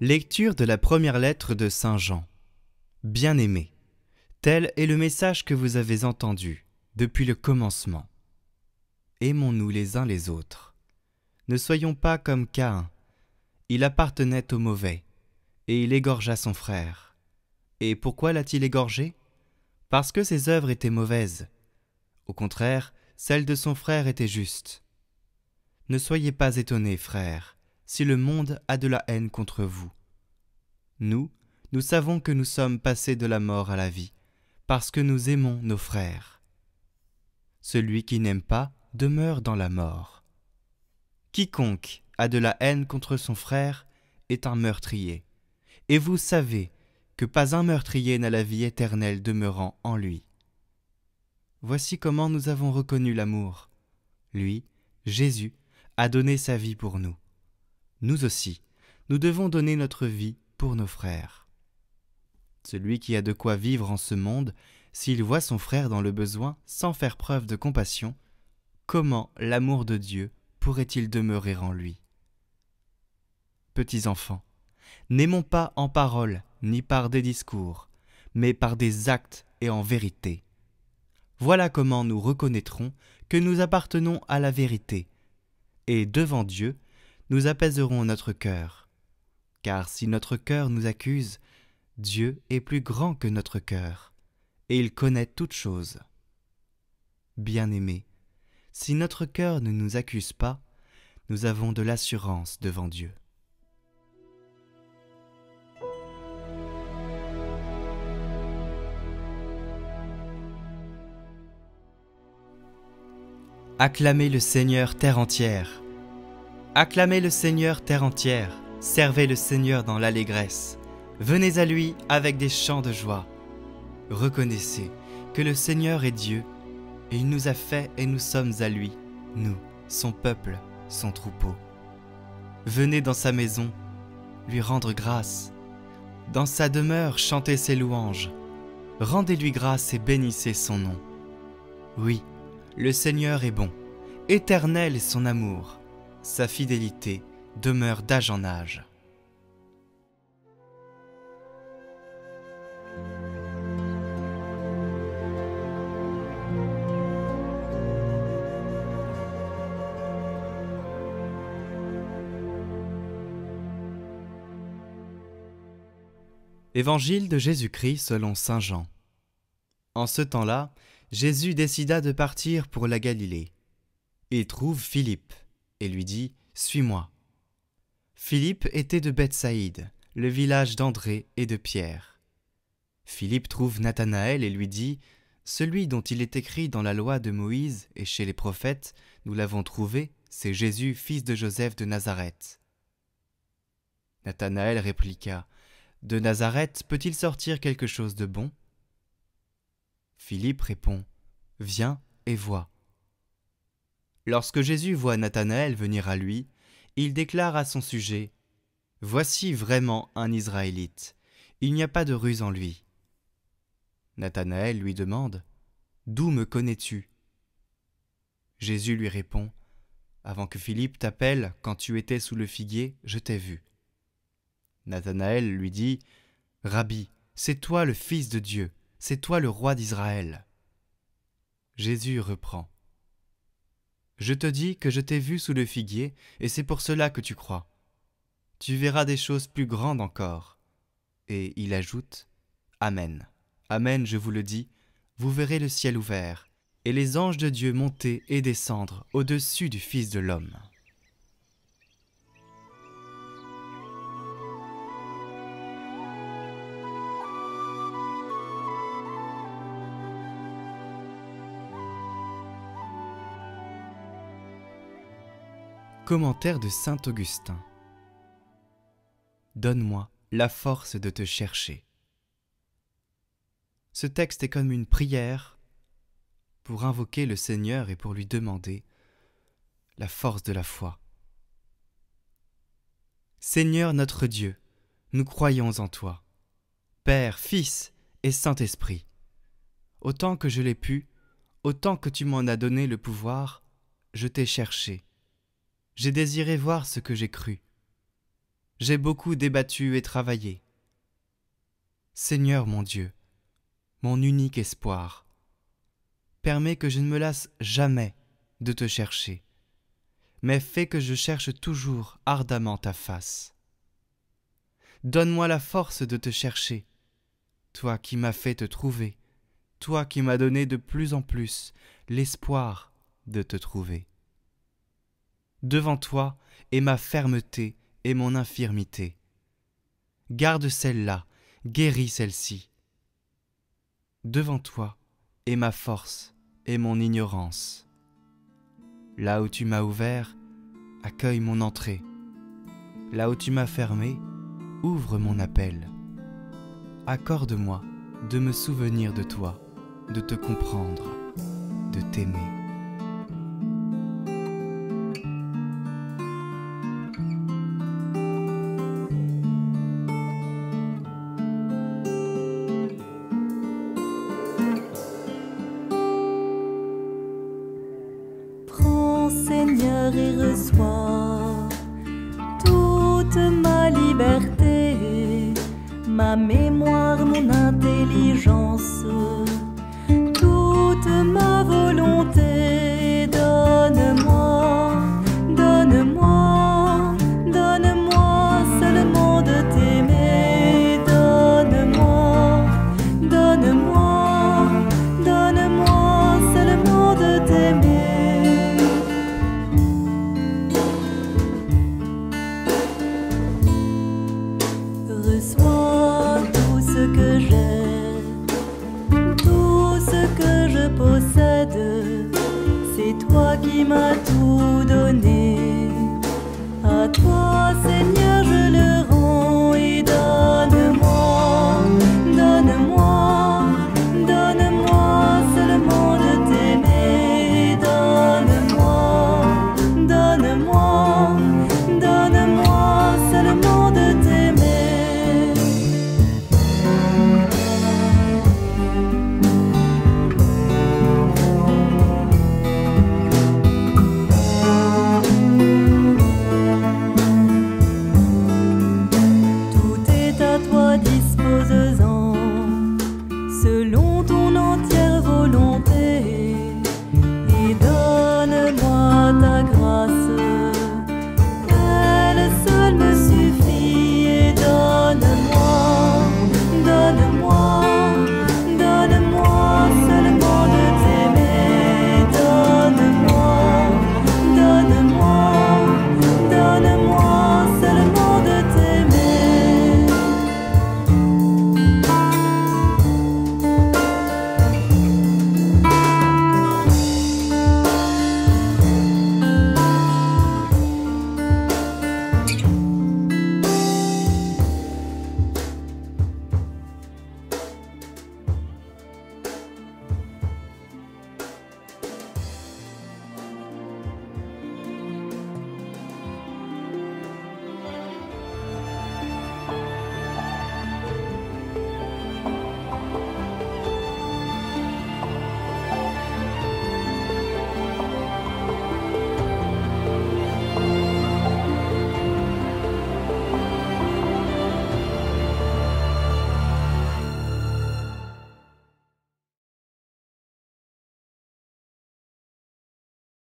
Lecture de la première lettre de Saint Jean. Bien-aimés, tel est le message que vous avez entendu depuis le commencement. Aimons-nous les uns les autres. Ne soyons pas comme Caïn. Il appartenait au mauvais, et il égorgea son frère. Et pourquoi l'a-t-il égorgé? Parce que ses œuvres étaient mauvaises. Au contraire, celles de son frère étaient justes. Ne soyez pas étonnés, frères, si le monde a de la haine contre vous. Nous savons que nous sommes passés de la mort à la vie, parce que nous aimons nos frères. Celui qui n'aime pas demeure dans la mort. Quiconque a de la haine contre son frère est un meurtrier, et vous savez que pas un meurtrier n'a la vie éternelle demeurant en lui. Voici comment nous avons reconnu l'amour. Lui, Jésus, a donné sa vie pour nous. Nous aussi, nous devons donner notre vie pour nos frères. Celui qui a de quoi vivre en ce monde, s'il voit son frère dans le besoin sans faire preuve de compassion, comment l'amour de Dieu pourrait-il demeurer en lui? Petits enfants, n'aimons pas en parole ni par des discours, mais par des actes et en vérité. Voilà comment nous reconnaîtrons que nous appartenons à la vérité, et devant Dieu, nous apaiserons notre cœur. Car si notre cœur nous accuse, Dieu est plus grand que notre cœur, et il connaît toutes choses. Bien-aimés, si notre cœur ne nous accuse pas, nous avons de l'assurance devant Dieu. Acclamez le Seigneur terre entière. Acclamez le Seigneur terre entière. Servez le Seigneur dans l'allégresse. Venez à lui avec des chants de joie. Reconnaissez que le Seigneur est Dieu, et il nous a fait et nous sommes à lui, nous, son peuple, son troupeau. Venez dans sa maison, lui rendre grâce. Dans sa demeure, chantez ses louanges. Rendez-lui grâce et bénissez son nom. Oui, le Seigneur est bon, éternel est son amour. Sa fidélité demeure d'âge en âge. Évangile de Jésus-Christ selon saint Jean. En ce temps-là, Jésus décida de partir pour la Galilée. Il trouve Philippe et lui dit « Suis-moi ». Philippe était de Bethsaïde, le village d'André et de Pierre. Philippe trouve Nathanaël et lui dit « Celui dont il est écrit dans la loi de Moïse et chez les prophètes, nous l'avons trouvé, c'est Jésus, fils de Joseph de Nazareth. » Nathanaël répliqua « De Nazareth peut-il sortir quelque chose de bon ?» Philippe répond « Viens et vois. » Lorsque Jésus voit Nathanaël venir à lui, il déclare à son sujet « Voici vraiment un Israélite, il n'y a pas de ruse en lui. » Nathanaël lui demande « D'où me connais-tu » Jésus lui répond « Avant que Philippe t'appelle, quand tu étais sous le figuier, je t'ai vu. » Nathanaël lui dit « Rabbi, c'est toi le Fils de Dieu, c'est toi le roi d'Israël. » Jésus reprend. Je te dis que je t'ai vu sous le figuier, et c'est pour cela que tu crois. Tu verras des choses plus grandes encore. Et il ajoute, Amen. Amen, je vous le dis, vous verrez le ciel ouvert, et les anges de Dieu monter et descendre au-dessus du Fils de l'homme. Commentaire de saint Augustin. Donne-moi la force de te chercher. Ce texte est comme une prière pour invoquer le Seigneur et pour lui demander la force de la foi. Seigneur notre Dieu, nous croyons en toi, Père, Fils et Saint-Esprit. Autant que je l'ai pu, autant que tu m'en as donné le pouvoir, je t'ai cherché. J'ai désiré voir ce que j'ai cru. j'ai beaucoup débattu et travaillé. Seigneur mon Dieu, mon unique espoir, permets que je ne me lasse jamais de te chercher, mais fais que je cherche toujours ardemment ta face. Donne-moi la force de te chercher, toi qui m'as fait te trouver, toi qui m'as donné de plus en plus l'espoir de te trouver. Devant toi est ma fermeté et mon infirmité. Garde celle-là, guéris celle-ci. Devant toi est ma force et mon ignorance. Là où tu m'as ouvert, accueille mon entrée. Là où tu m'as fermé, ouvre mon appel. Accorde-moi de me souvenir de toi, de te comprendre, de t'aimer. Prends, Seigneur, et reçois toute ma liberté, ma mémoire, mon intelligence, toute ma volonté. Donne-moi, donne-moi, donne-moi seulement de t'aimer. Donne-moi, donne-moi, donne-moi seulement de t'aimer. Reçois tout ce que j'ai, tout ce que je possède, c'est toi qui m'as tout